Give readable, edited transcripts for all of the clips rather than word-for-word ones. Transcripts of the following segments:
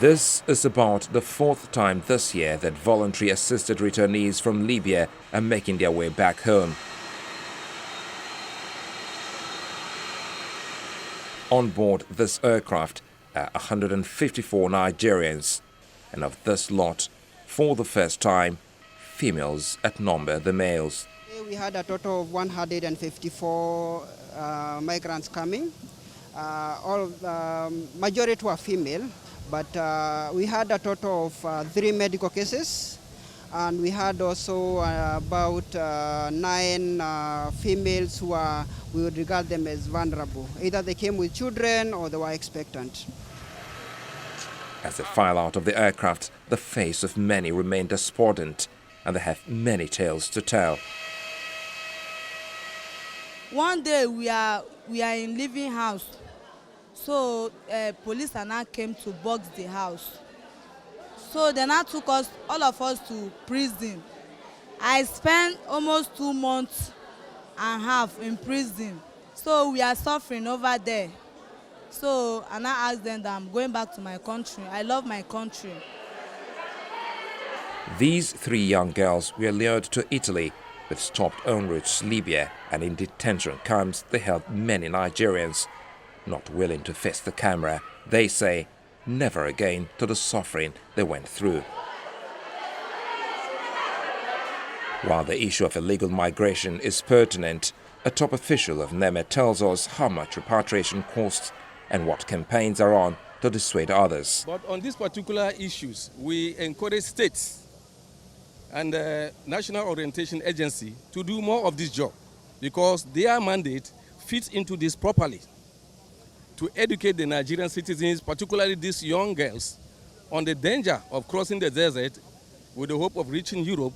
This is about the fourth time this year that voluntary assisted returnees from Libya are making their way back home. On board this aircraft are 154 Nigerians, and of this lot, for the first time, females outnumber the males. We had a total of 154 migrants coming. Majority were female, but we had a total of 3 medical cases, and we had also about 9 females who we would regard them as vulnerable. Either they came with children or they were expectant. As they file out of the aircraft, the face of many remain despondent, and they have many tales to tell. One day we are in living house, so police and I came to box the house. So they now took us, all of us, to prison. I spent almost 2 months and a half in prison, so we are suffering over there. So and I asked them that I'm going back to my country. I love my country. These 3 young girls were lured to Italy, but stopped en route to Libya, and in detention camps they held many Nigerians. Not willing to face the camera, they say never again to the suffering they went through. While the issue of illegal migration is pertinent, a top official of NEME tells us how much repatriation costs and what campaigns are on to dissuade others. But on these particular issues, we encourage states and the National Orientation Agency to do more of this job, because their mandate fits into this properly, to educate the Nigerian citizens, particularly these young girls, on the danger of crossing the desert with the hope of reaching Europe,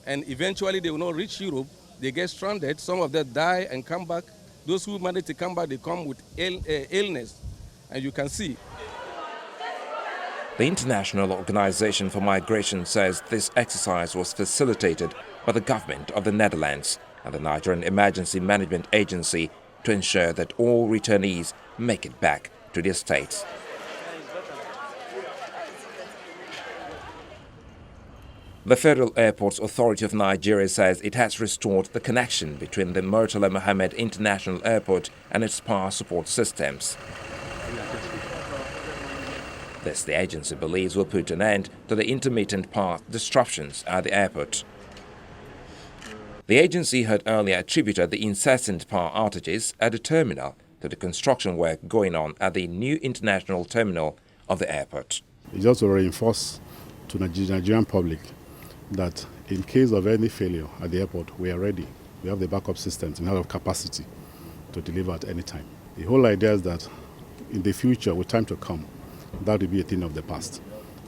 and eventually they will not reach Europe, they get stranded, some of them die and come back. Those who manage to come back, they come with illness, and you can see. The International Organization for Migration says this exercise was facilitated by the government of the Netherlands and the Nigerian Emergency Management Agency to ensure that all returnees make it back to their states. The Federal Airports Authority of Nigeria says it has restored the connection between the Murtala Mohammed International Airport and its power support systems. This, the agency believes, will put an end to the intermittent power disruptions at the airport. The agency had earlier attributed the incessant power outages at the terminal to the construction work going on at the new international terminal of the airport. It's just to reinforce to the Nigerian public that in case of any failure at the airport, we are ready. We have the backup systems and have capacity to deliver at any time. The whole idea is that in the future, with time to come, that will be a thing of the past.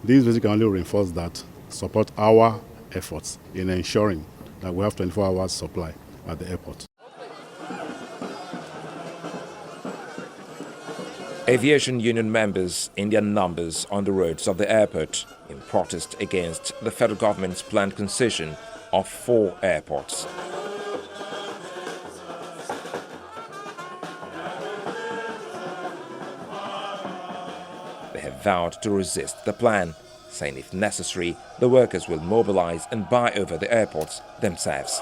This basically only reinforce that, support our efforts in ensuring that we have 24 hours supply at the airport. Aviation union members in their numbers on the roads of the airport in protest against the federal government's planned concession of 4 airports. They have vowed to resist the plan, saying if necessary, the workers will mobilize and buy over the airports themselves.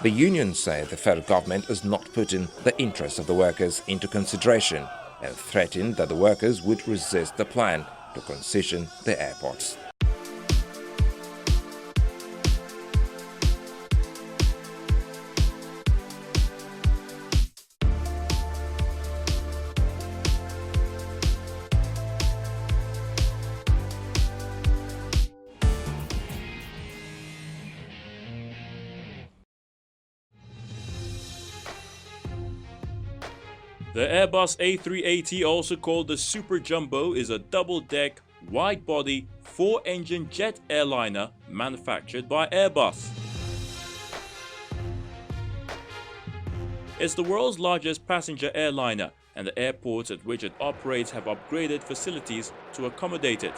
The union say the federal government is not putting the interests of the workers into consideration and threatened that the workers would resist the plan to concession the airports. The Airbus A380, also called the Super Jumbo, is a double-deck, wide-body, 4-engine jet airliner manufactured by Airbus. It's the world's largest passenger airliner, and the airports at which it operates have upgraded facilities to accommodate it.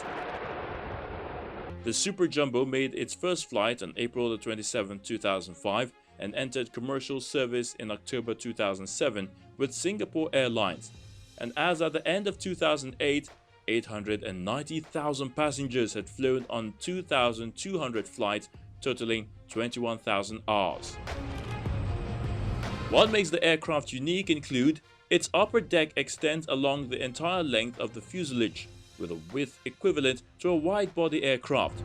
The Super Jumbo made its first flight on April 27, 2005, and entered commercial service in October 2007 with Singapore Airlines. And as at the end of 2008, 890,000 passengers had flown on 2,200 flights, totaling 21,000 hours. What makes the aircraft unique include its upper deck extends along the entire length of the fuselage, with a width equivalent to a wide-body aircraft.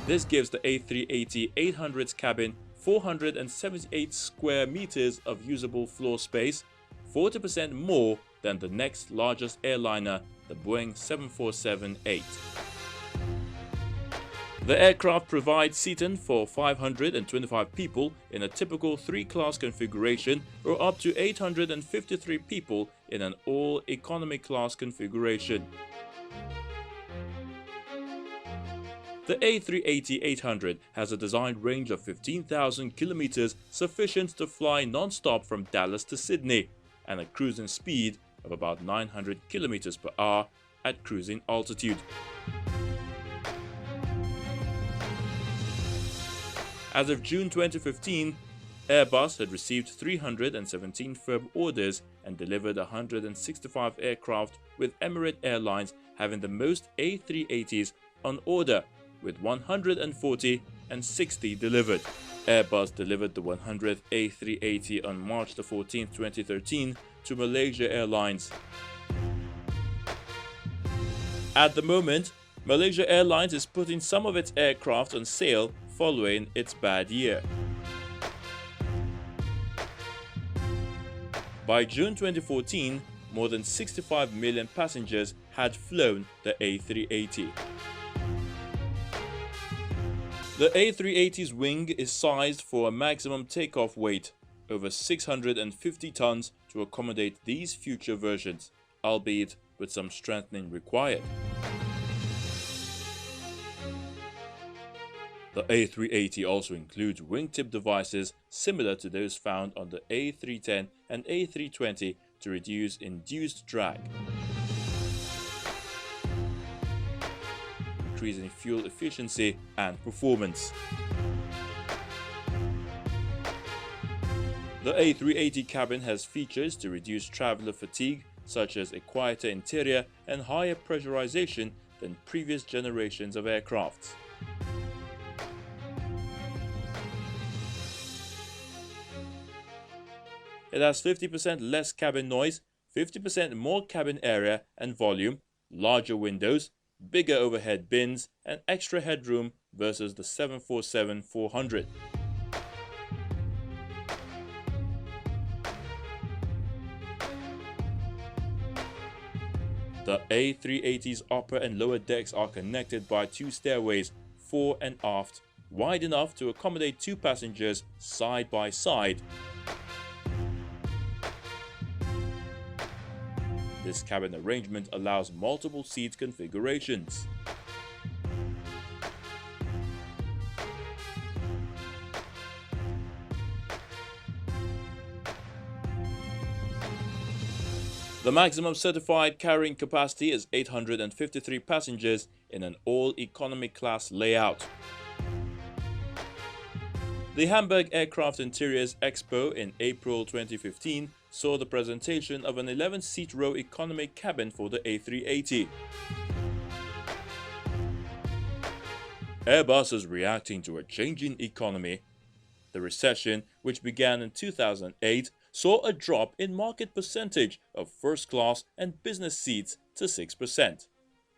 This gives the A380-800's cabin 478 square meters of usable floor space, 40% more than the next largest airliner, the Boeing 747-8. The aircraft provides seating for 525 people in a typical 3-class configuration or up to 853 people in an all-economy class configuration. The A380-800 has a design range of 15,000 kilometers, sufficient to fly non-stop from Dallas to Sydney, and a cruising speed of about 900 kilometers per hour at cruising altitude. As of June 2015, Airbus had received 317 firm orders and delivered 165 aircraft, with Emirates Airlines having the most A380s on order, with 140 and 60 delivered. Airbus delivered the 100th A380 on March 14, 2013 to Malaysia Airlines. At the moment, Malaysia Airlines is putting some of its aircraft on sale following its bad year. By June 2014, more than 65 million passengers had flown the A380. The A380's wing is sized for a maximum takeoff weight, over 650 tons, to accommodate these future versions, albeit with some strengthening required. The A380 also includes wingtip devices similar to those found on the A310 and A320 to reduce induced drag, increasing fuel efficiency and performance. The A380 cabin has features to reduce traveler fatigue, such as a quieter interior and higher pressurization than previous generations of aircrafts. It has 50% less cabin noise, 50% more cabin area and volume, larger windows, bigger overhead bins, and extra headroom versus the 747-400. The A380's upper and lower decks are connected by 2 stairways, fore and aft, wide enough to accommodate 2 passengers side by side. This cabin arrangement allows multiple seat configurations. The maximum certified carrying capacity is 853 passengers in an all-economy class layout. The Hamburg Aircraft Interiors Expo in April 2015 saw the presentation of an 11-seat row economy cabin for the A380. Airbus is reacting to a changing economy. The recession, which began in 2008, saw a drop in market percentage of first-class and business seats to 6%,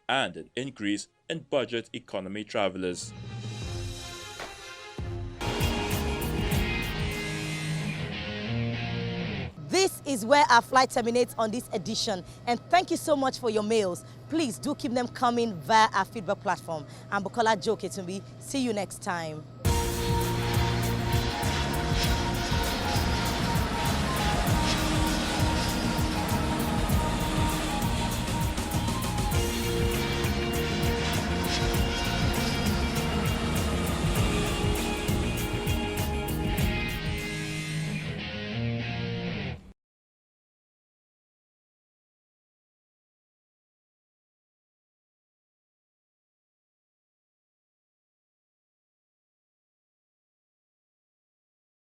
and an increase in budget economy travelers. This is where our flight terminates on this edition, and thank you so much for your mails. Please do keep them coming via our feedback platform. I'm Bukola Joketumbi. See you next time.